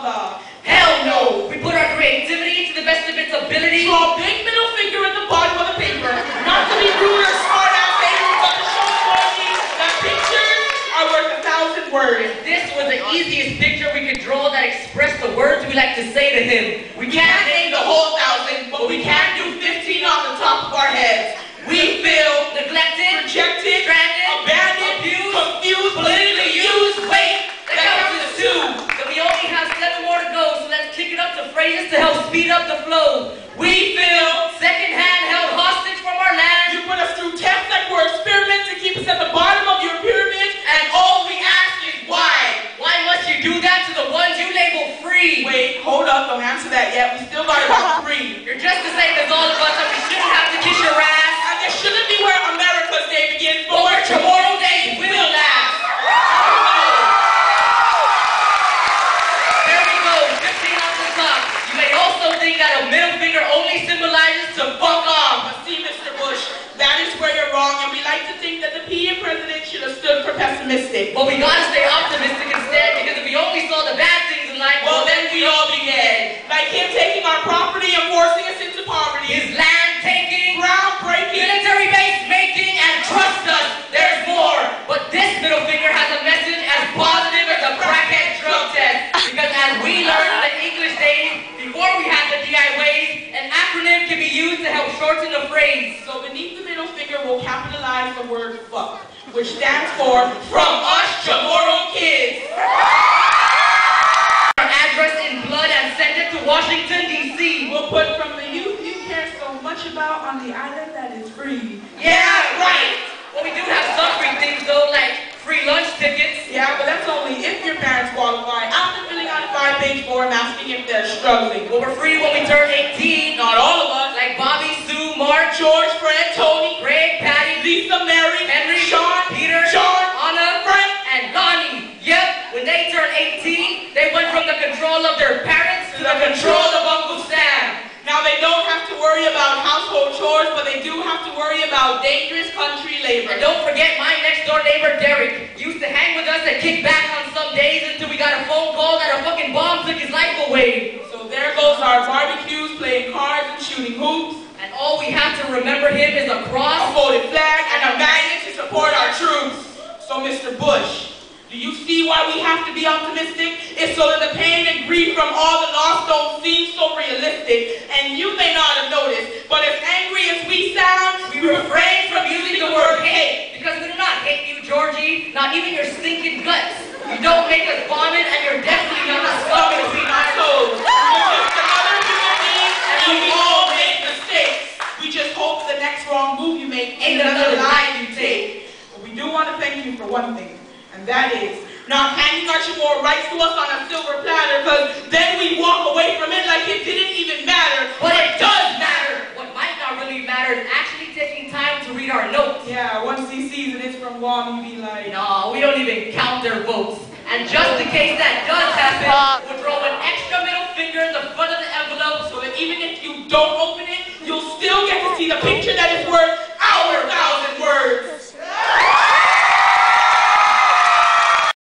blah. Hell no! We put our creativity to the best of its ability. Draw a big middle finger at the bottom of the paper. Not to be rude or smart ass haters, but to show quality that pictures are worth 1,000 words. This was the easiest picture we could draw that expressed the words we like to say to him. We can't name the whole 1,000, but we can do 15 off the top of our heads. We feel Neglected, rejected, stranded, abandoned, abused, confused, politically used. Wait, that counts as 2. Then we only have 7 more to go, so let's kick it up to phrases to help speed up the flow. We feel Second-hand held hostage from our land. you put us through tests like we're experiments to keep us at the bottom of your pyramid, and all we ask is why? Why must you do that to the ones you label free? Wait, hold up, don't answer that yet. We still got about 3. You're just the same as all of us, and we shouldn't have to kiss your ass. And this shouldn't be where America's Day begins, but But where where tomorrow tomorrow Day day will will last. There we go, 15 off the top. You may also think that a middle finger only symbolizes to fuck off. But see, Mr. Bush, that is where you're wrong, and we like to think that the PE president should have stood for pessimistic. But we gotta stay optimistic instead, because if we only saw the bad things in life, Well, then we'd all be dead. Like him taking our property and forcing us into poverty. his land taking, Groundbreaking. military base making, and trust us, there's more. But this middle finger has a message as positive as a crackhead drug test. Because as we learned in the English days, before we had the DI ways, an acronym can be used to help shorten the phrase. So beneath the middle finger, we'll capitalize the word fuck, which stands for From Us Tomorrow Kids. Our address in blood and send it to Washington, D.C. We'll put from the youth you care so much about on the island that is free. Yeah, right. Well, we do have some free things though, like free lunch tickets. Yeah, but that's only if your parents qualify after filling out a 5-page form asking if they're struggling. Well, we're free when we turn 18. Not all of us. Like Bobby, Sue, Mark, George, Fred, Tony, Greg, Patty, Lisa, Mary, Henry, Sean, Peter, Sean, Anna, Frank, and Lonnie. Yep, when they turned 18, they went from the control of their parents to the control of Uncle Sam. Now they don't have to worry about household chores, but they do have to worry about dangerous country labor. And don't forget my next door neighbor, Derek, used to hang with us and kick back on some days until we got a phone call that a fucking bomb took his life away. So there goes our barbecues, playing cards and shooting hoops. And all we have to remember him is a cross, A folded flag, and a magnet to support our troops. So Mr. Bush, do you see why we have to be optimistic? It's so that the pain and grief from all the loss don't seem so realistic. And you may not have noticed, but as angry as we sound, we refrain from using the word hate. because we do not hate you, Georgie, not even your stinking guts. You don't make us vomit, and you're definitely not a scum between our toes. We're just another human being, and we all make mistakes. We just hope the next wrong move you make ain't another lie you take. But we do want to thank you for one thing, and that is not handing out your more rights to us on a silver platter, because then we walk away from it like it didn't even matter. But it does matter. What might not really matter is actually taking time to read our notes. Yeah, once he sees that it's from Guam, you be like, No, we don't even count their votes. And just in case that does happen, we're throwing